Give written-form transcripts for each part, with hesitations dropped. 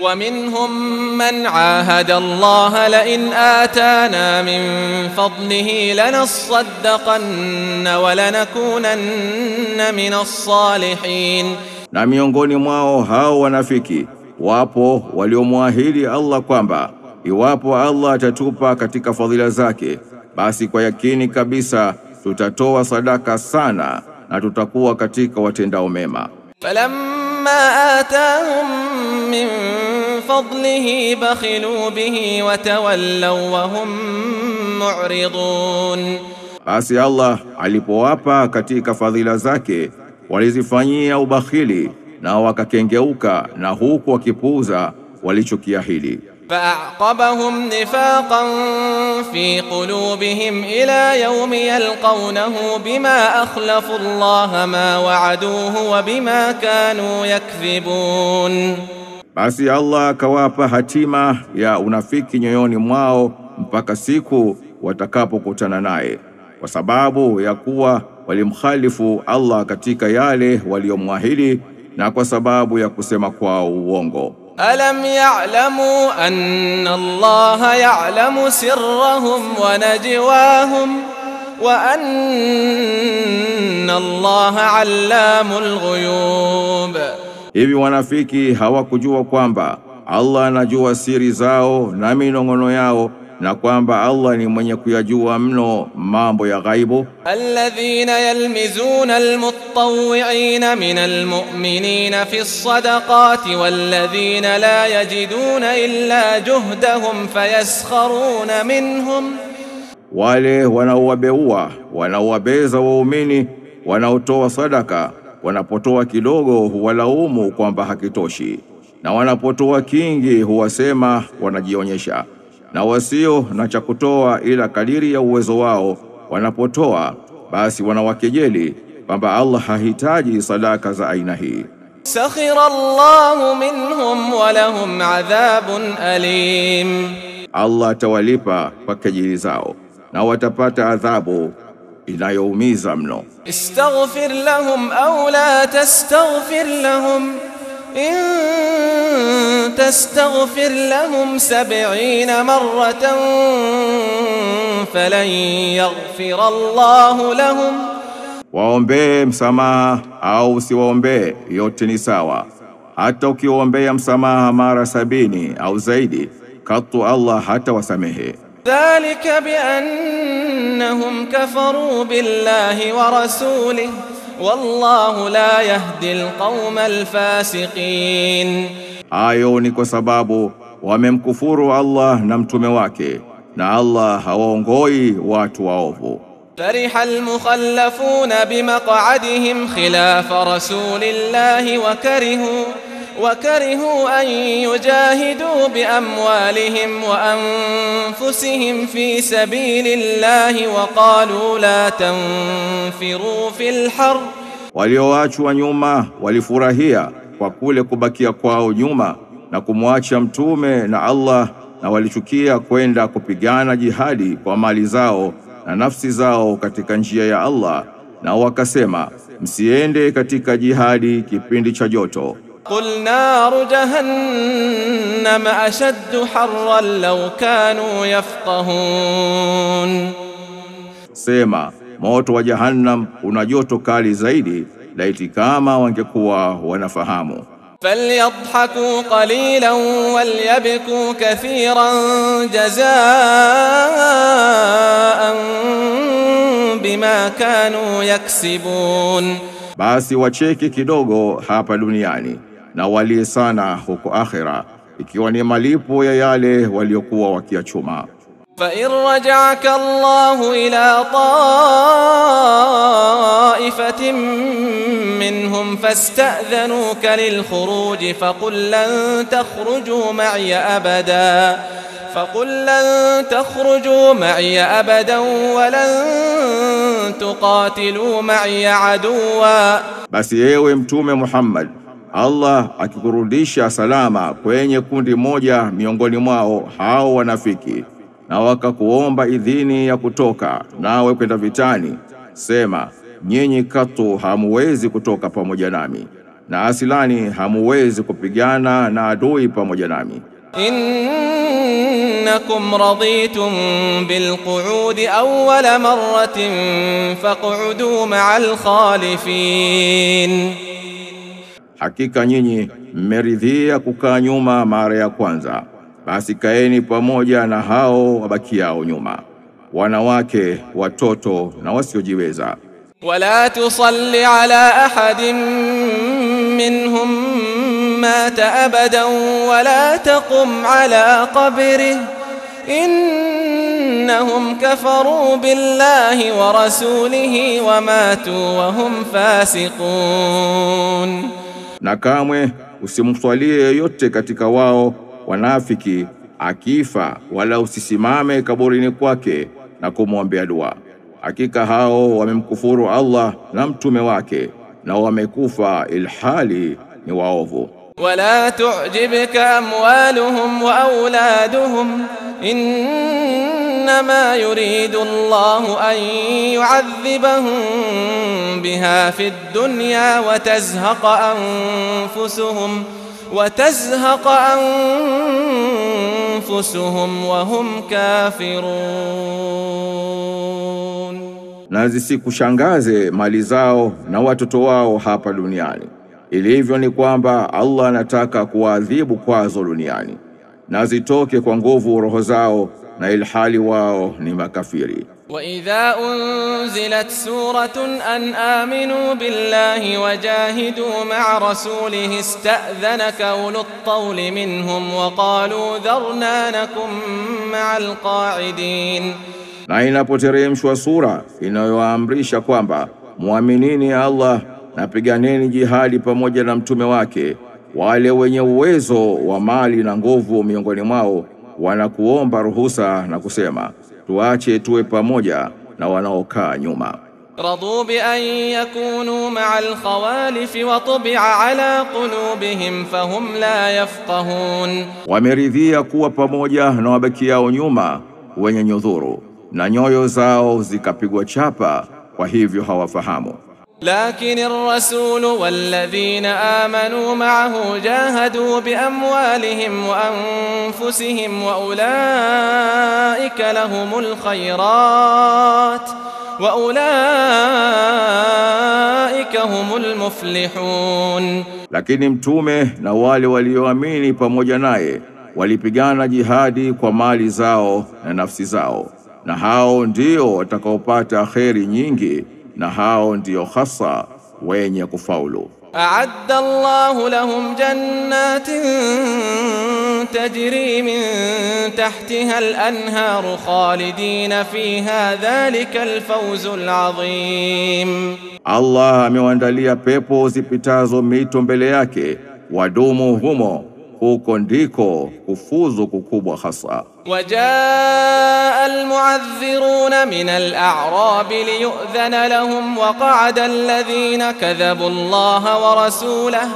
ومنهم من عاهد الله لئن آتانا من فضله لنصدقن ولنكونن من الصالحين. Na miongoni mwao hao wanafiki wapo waliomwahidi Allah kwamba iwapo Allah atatupa katika fadhila zake, basi kwa yakini kabisa tutatoa sadaka sana na tutakuwa katika watendao mema. فلما آتاهم من فضله بخلوا به وتولوا وهم معرضون. Basi Allah alipowapa katika fadhila zake walizifanyia ubakhili na wakakengeuka na huku wakipuuza walichokiahidi. فأعقبهم نفاقا في قلوبهم إلى يوم يلقونه بما أخلفوا الله ما وعدوه وبما كانوا يكذبون. Basi Allah akawapa hatima ya unafiki nyoyoni mwao mpaka siku watakapokutana naye, kwa sababu ya kuwa walimkhalifu Allah katika yale waliomwahidi na kwa sababu ya kusema kwao uongo. ألم يعلموا أن الله يعلم سرهم ونجواهم وأن الله علام الغيوب. Hivi wanafiki hawakujua kwamba Allah anajua siri zao na minong'ono yao na kwamba Allah ni mwenye kuyajua mno mambo ya ghaibu? Alladhina yalmizuna almutawwi'ina min almu'minina fi as-sadaqati walladhina la yajiduna illa juhdahum fayaskharuna minhum, wale wanaowabeza waumini wanaotoa sadaka, wanapotoa kidogo huwalaumu kwamba hakitoshi, na wanapotoa kingi huwasema wanajionyesha, na wasio na cha kutoa ila kadiri ya uwezo wao wanapotoa basi wanawakejeli kwamba Allah hahitaji sadaka za aina hii. Sakhira Allahu minhum wa lahum adhabun alim. Allah atawalipa kwa kejeli zao na watapata adhabu inayoumiza mno. Istaghfir lahum aw la tastaghfir lahum in tastaghfir lahum 70 marratan falan yaghfir Allahu lahum. Waombe msamaha au siwaombe, yote ni sawa. Hata ukiombea msamaha mara 70 au zaidi, katu Allah hata wasamehe. Dhalika biannahum kafaru billahi wa rasulihi wallahu la yahdi alqawma alfasiqin. Hayo ni kwa sababu wamemkufuru Allah na mtume wake, na Allah hawaongoi watu waovu. فرح المخلفون بمقعدهم خلاف رسول الله وكرهوا أن يجاهدوا بأموالهم وأنفسهم في سبيل الله وقالوا لا تنفروا في الحر. Walioachwa nyuma walifurahia kwa kule kubakia kwao nyuma na kumwacha mtume na Allah, na walichukia kwenda kupigana jihadi kwa mali zao na nafsi zao katika njia ya Allah, na wakasema msiende katika jihadi kipindi cha joto. Qul naru jahannam ashaddu harran law kanu yafqahun. Sema, moto wa Jahannam una joto kali zaidi, laiti kama wangekuwa wanafahamu. فليضحكوا قليلا وليبكوا كثيرا جزاء بما كانوا يكسبون. Basi wacheke kidogo hapa duniani na walie sana huko akhira, ikiwa ni malipo ya yale waliokuwa wakiachuma. فإن رجعك الله إلى طائفة منهم فاستأذنوك للخروج فقل لن تخرجوا معي أبدا ولن تقاتلوا معي عدوا. Basi ewe Mtume Muhammad, Allah akikurudisha salama kwenye kundi moja miongoni mwao hao wanafiki, na wakakuomba idhini ya kutoka nawe kwenda vitani, sema nyinyi katu hamuwezi kutoka pamoja nami, na asilani hamuwezi kupigana na adui pamoja nami. إنكم رضيتم بالقعود أول مرة فاقعدوا مع الخالفين. Hakika nyinyi mmeridhia kukaa nyuma mara ya kwanza, basi kaeni pamoja na hao wabakiao nyuma, wanawake, watoto na wasiojiweza. ولا تصل على أحد منهم مات أبدا ولا تقم على قبره إنهم كفروا بالله ورسوله وماتوا وهم فاسقون. Na kamwe usimswalie yeyote katika wao wanafiki akifa, wala usisimame kaburini kwake na kumwombea dua. Hakika hao wamemkufuru Allah na mtume wake na wamekufa ilhali ni waovu. ولا تعجبك أموالهم وأولادهم إنما يريد الله أن يعذبهم بها في الدنيا وتزهق أنفسهم وهم كافرون. Na zisikushangaze mali zao na watoto wao hapa duniani. Ilivyo ni kwamba Allah anataka kuwaadhibu kwazo duniani, na zitoke kwa nguvu roho zao na ilhali wao ni makafiri. وإذا أنزلت سورة أن آمنوا بالله وجاهدوا مع رسوله استأذنك أولو الطول منهم وقالوا ذرنا نكن مع القاعدين. Na inapoteremshwa sura inayoamrisha kwamba muaminini Allah na piganeni jihadi pamoja na mtume wake, wale wenye uwezo wa mali na nguvu miongoni mwao wanakuomba ruhusa na kusema tuache tuwe pamoja na wanaokaa nyuma. رضوا بأن يكونوا مع الخوالف وطبع على قلوبهم فهم لا يفقهون. Wameridhia kuwa pamoja na wabakiao nyuma wenye nyudhuru, na nyoyo zao zikapigwa chapa, kwa hivyo hawafahamu. لكن الرسول والذين آمنوا معه جاهدوا بأموالهم وأنفسهم وأولئك لهم الخيرات وأولئك هم المفلحون. Lakini mtume na wale walioamini pamoja naye walipigana jihadi kwa mali zao na nafsi zao, na hao ndio watakaopata kheri nyingi, na hao ndio hasa wenye kufaulu. أعد الله لهم جنات تجري من تحتها الأنهار خالدين فيها ذلك الفوز العظيم. Allah amewaandalia pepo zipitazo mito mbele yake, wadumu humo, huko ndiko kufuzu kukubwa hasa. وجاء المعذرون من الأعراب ليؤذن لهم وقعد الذين كذبوا الله ورسوله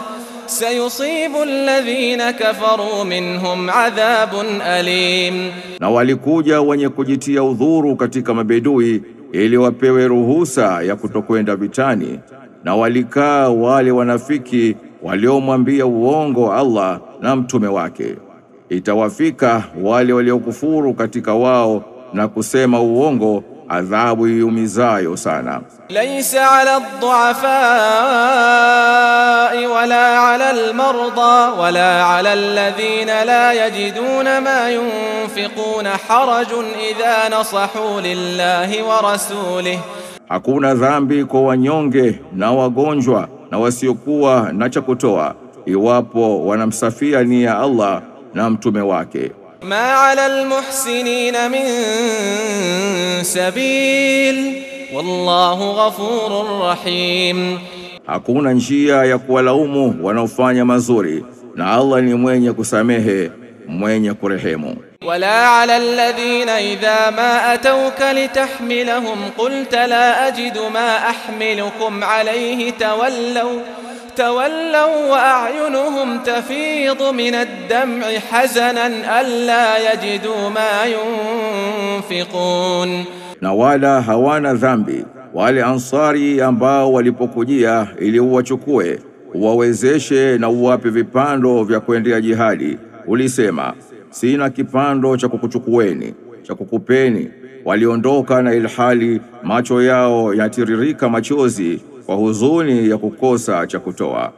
سيصيب الذين كفروا منهم عذاب أليم. Na walikuja wenye kujitia udhuru katika mabedui ili wapewe ruhusa ya kutokwenda vitani, na walikaa wale wanafiki waliomwambia uongo Allah na mtume wake. Itawafika wale waliokufuru katika wao na kusema uongo adhabu iumizayo sana. ليس على الضعفاء ولا على المرضى ولا على الذين لا يجدون ما ينفقون حرج إذا نصحوا لله ورسوله. Hakuna dhambi kwa wanyonge na wagonjwa na wasiokuwa na cha kutoa, iwapo wanamsafia nia Allah na mtume wake. ما على المحسنين من سبيل والله غفور رحيم. Hakuna njia ya kuwalaumu wanaofanya mazuri, na Allah ni mwenye kusamehe, mwenye kurehemu. ولا على الذين إذا ما أتوك لتحملهم قلت لا أجد ما أحملكم عليه تولوا وأعينهم تفيض من الدمع حزنا ألا يجدوا ما ينفقون. Na wala hawana dhambi wale ansari ambao walipokujia ili uwachukue, uwawezeshe na uwape vipando vya kuendea jihadi, ulisema, sina kipando cha kukuchukueni, cha kukupeni. Waliondoka na ilhali macho yao yatiririka machozi kwa huzuni ya kukosa cha kutoa.